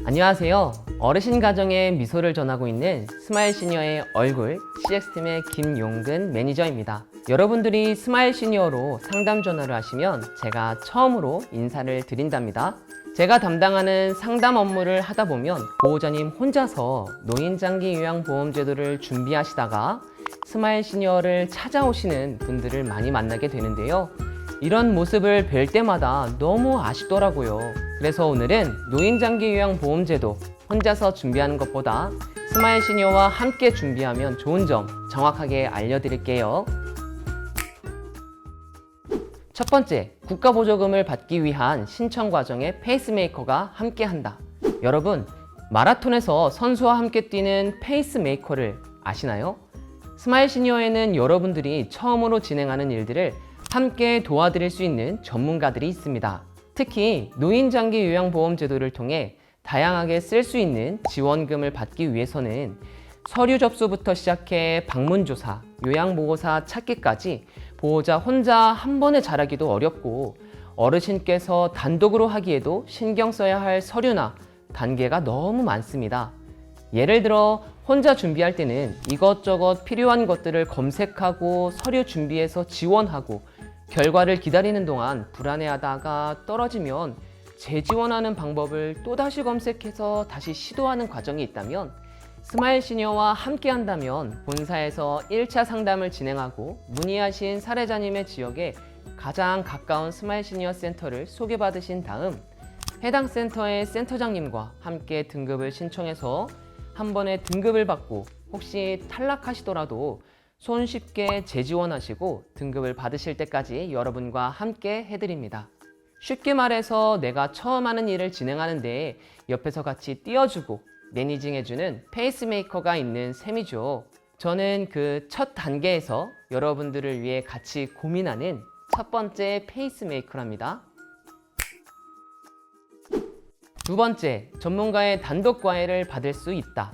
안녕하세요. 어르신 가정에 미소를 전하고 있는 스마일 시니어의 얼굴 CX팀의 김용근 매니저입니다. 여러분들이 스마일 시니어로 상담 전화를 하시면 제가 처음으로 인사를 드린답니다. 제가 담당하는 상담 업무를 하다 보면 보호자님 혼자서 노인장기 요양보험제도를 준비하시다가 스마일 시니어를 찾아오시는 분들을 많이 만나게 되는데요. 이런 모습을 뵐 때마다 너무 아쉽더라고요. 그래서 오늘은 노인장기 요양보험제도 혼자서 준비하는 것보다 스마일 시니어와 함께 준비하면 좋은 점 정확하게 알려드릴게요. 첫 번째, 국가보조금을 받기 위한 신청 과정에 페이스메이커가 함께한다. 여러분, 마라톤에서 선수와 함께 뛰는 페이스메이커를 아시나요? 스마일 시니어에는 여러분들이 처음으로 진행하는 일들을 함께 도와드릴 수 있는 전문가들이 있습니다. 특히 노인장기 요양보험제도를 통해 다양하게 쓸 수 있는 지원금을 받기 위해서는 서류 접수부터 시작해 방문조사, 요양보호사 찾기까지 보호자 혼자 한 번에 잘하기도 어렵고 어르신께서 단독으로 하기에도 신경 써야 할 서류나 단계가 너무 많습니다. 예를 들어 혼자 준비할 때는 이것저것 필요한 것들을 검색하고 서류 준비해서 지원하고 결과를 기다리는 동안 불안해하다가 떨어지면 재지원하는 방법을 또다시 검색해서 다시 시도하는 과정이 있다면 스마일 시니어와 함께 한다면 본사에서 1차 상담을 진행하고 문의하신 사례자님의 지역에 가장 가까운 스마일 시니어 센터를 소개받으신 다음 해당 센터의 센터장님과 함께 등급을 신청해서 한 번에 등급을 받고 혹시 탈락하시더라도 손쉽게 재지원하시고 등급을 받으실 때까지 여러분과 함께 해드립니다. 쉽게 말해서 내가 처음 하는 일을 진행하는데 옆에서 같이 띄워주고 매니징해주는 페이스메이커가 있는 셈이죠. 저는 그 첫 단계에서 여러분들을 위해 같이 고민하는 첫 번째 페이스메이커랍니다. 두 번째, 전문가의 단독 과외를 받을 수 있다.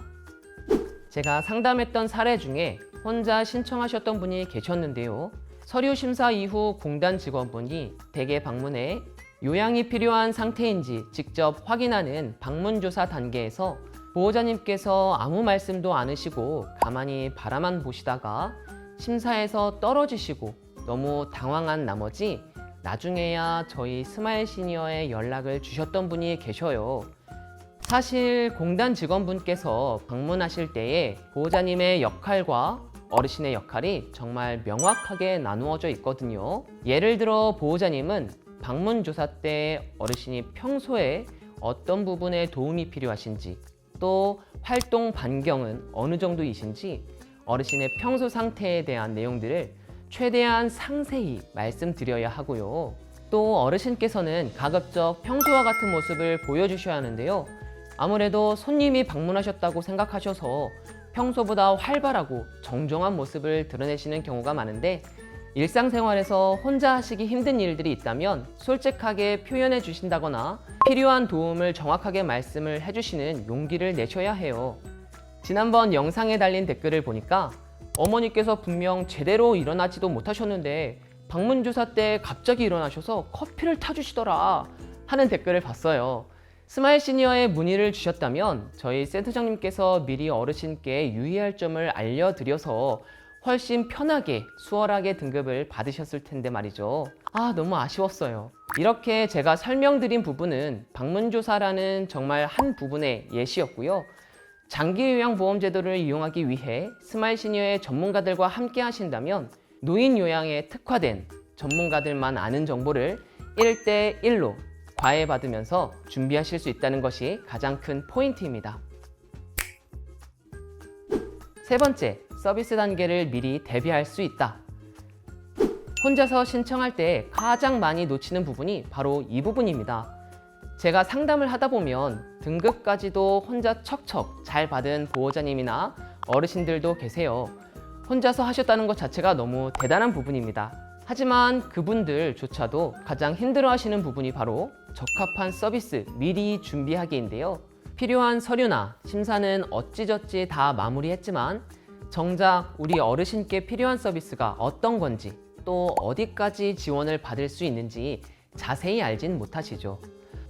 제가 상담했던 사례 중에 혼자 신청하셨던 분이 계셨는데요. 서류 심사 이후 공단 직원분이 댁에 방문해 요양이 필요한 상태인지 직접 확인하는 방문조사 단계에서 보호자님께서 아무 말씀도 않으시고 가만히 바라만 보시다가 심사에서 떨어지시고 너무 당황한 나머지 나중에야 저희 스마일 시니어에 연락을 주셨던 분이 계셔요. 사실 공단 직원분께서 방문하실 때에 보호자님의 역할과 어르신의 역할이 정말 명확하게 나누어져 있거든요. 예를 들어 보호자님은 방문조사 때 어르신이 평소에 어떤 부분에 도움이 필요하신지 또 활동 반경은 어느 정도이신지 어르신의 평소 상태에 대한 내용들을 최대한 상세히 말씀드려야 하고요. 또 어르신께서는 가급적 평소와 같은 모습을 보여주셔야 하는데요. 아무래도 손님이 방문하셨다고 생각하셔서 평소보다 활발하고 정정한 모습을 드러내시는 경우가 많은데 일상생활에서 혼자 하시기 힘든 일들이 있다면 솔직하게 표현해 주신다거나 필요한 도움을 정확하게 말씀을 해주시는 용기를 내셔야 해요. 지난번 영상에 달린 댓글을 보니까 어머니께서 분명 제대로 일어나지도 못하셨는데 방문조사 때 갑자기 일어나셔서 커피를 타주시더라 하는 댓글을 봤어요. 스마일 시니어에 문의를 주셨다면 저희 센터장님께서 미리 어르신께 유의할 점을 알려드려서 훨씬 편하게 수월하게 등급을 받으셨을 텐데 말이죠. 너무 아쉬웠어요. 이렇게 제가 설명드린 부분은 방문조사라는 정말 한 부분의 예시였고요. 장기요양보험제도를 이용하기 위해 스마일 시니어의 전문가들과 함께 하신다면 노인요양에 특화된 전문가들만 아는 정보를 1대1로 과외받으면서 준비하실 수 있다는 것이 가장 큰 포인트입니다. 세 번째, 서비스 단계를 미리 대비할 수 있다. 혼자서 신청할 때 가장 많이 놓치는 부분이 바로 이 부분입니다. 제가 상담을 하다 보면 등급까지도 혼자 척척 잘 받은 보호자님이나 어르신들도 계세요. 혼자서 하셨다는 것 자체가 너무 대단한 부분입니다. 하지만 그분들조차도 가장 힘들어하시는 부분이 바로 적합한 서비스 미리 준비하기인데요. 필요한 서류나 심사는 어찌저찌 다 마무리했지만 정작 우리 어르신께 필요한 서비스가 어떤 건지 또 어디까지 지원을 받을 수 있는지 자세히 알진 못하시죠.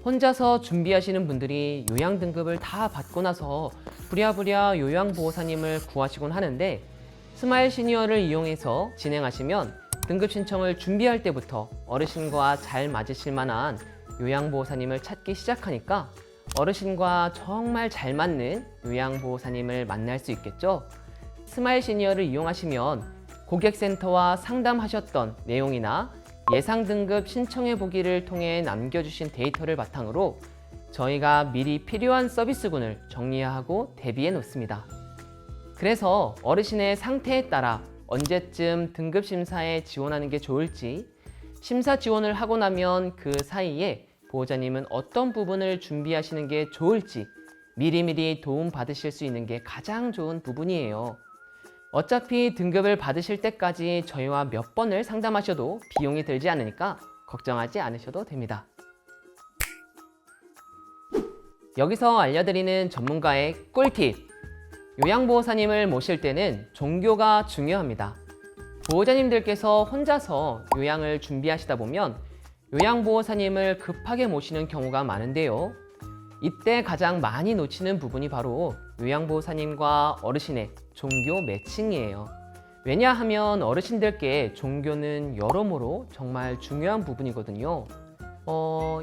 혼자서 준비하시는 분들이 요양 등급을 다 받고 나서 부랴부랴 요양보호사님을 구하시곤 하는데, 스마일 시니어를 이용해서 진행하시면 등급 신청을 준비할 때부터 어르신과 잘 맞으실 만한 요양보호사님을 찾기 시작하니까 어르신과 정말 잘 맞는 요양보호사님을 만날 수 있겠죠. 스마일 시니어를 이용하시면 고객센터와 상담하셨던 내용이나 예상 등급 신청해 보기를 통해 남겨주신 데이터를 바탕으로 저희가 미리 필요한 서비스군을 정리하고 대비해 놓습니다. 그래서 어르신의 상태에 따라 언제쯤 등급 심사에 지원하는 게 좋을지, 심사 지원을 하고 나면 그 사이에 보호자님은 어떤 부분을 준비하시는 게 좋을지 미리미리 도움 받으실 수 있는 게 가장 좋은 부분이에요. 어차피 등급을 받으실 때까지 저희와 몇 번을 상담하셔도 비용이 들지 않으니까 걱정하지 않으셔도 됩니다. 여기서 알려드리는 전문가의 꿀팁! 요양보호사님을 모실 때는 종교가 중요합니다. 보호자님들께서 혼자서 요양을 준비하시다 보면 요양보호사님을 급하게 모시는 경우가 많은데요. 이때 가장 많이 놓치는 부분이 바로 요양보호사님과 어르신의 종교 매칭이에요. 왜냐하면 어르신들께 종교는 여러모로 정말 중요한 부분이거든요.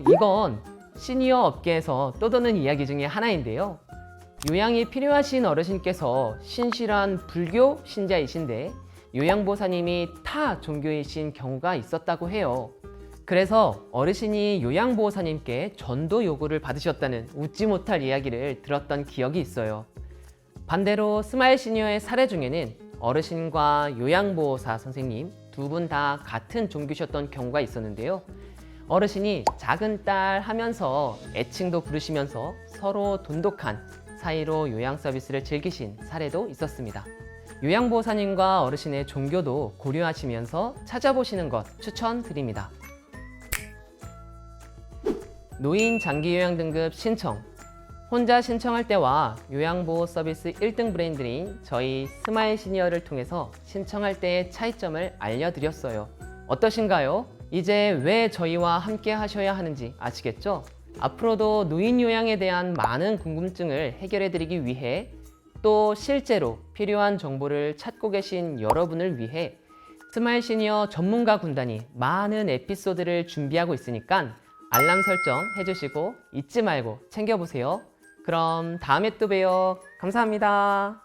이건 시니어 업계에서 떠도는 이야기 중에 하나인데요. 요양이 필요하신 어르신께서 신실한 불교 신자이신데 요양보호사님이 타 종교이신 경우가 있었다고 해요. 그래서 어르신이 요양보호사님께 전도 요구를 받으셨다는 웃지 못할 이야기를 들었던 기억이 있어요. 반대로 스마일 시니어의 사례 중에는 어르신과 요양보호사 선생님 두 분 다 같은 종교셨던 경우가 있었는데요. 어르신이 작은 딸 하면서 애칭도 부르시면서 서로 돈독한 사이로 요양 서비스를 즐기신 사례도 있었습니다. 요양보호사님과 어르신의 종교도 고려하시면서 찾아보시는 것 추천드립니다. 노인 장기요양 등급 신청. 혼자 신청할 때와 요양보호 서비스 1등 브랜드인 저희 스마일 시니어를 통해서 신청할 때의 차이점을 알려드렸어요. 어떠신가요? 이제 왜 저희와 함께 하셔야 하는지 아시겠죠? 앞으로도 노인 요양에 대한 많은 궁금증을 해결해드리기 위해, 또 실제로 필요한 정보를 찾고 계신 여러분을 위해 스마일 시니어 전문가 군단이 많은 에피소드를 준비하고 있으니까 알람 설정 해주시고 잊지 말고 챙겨보세요. 그럼 다음에 또 봬요. 감사합니다.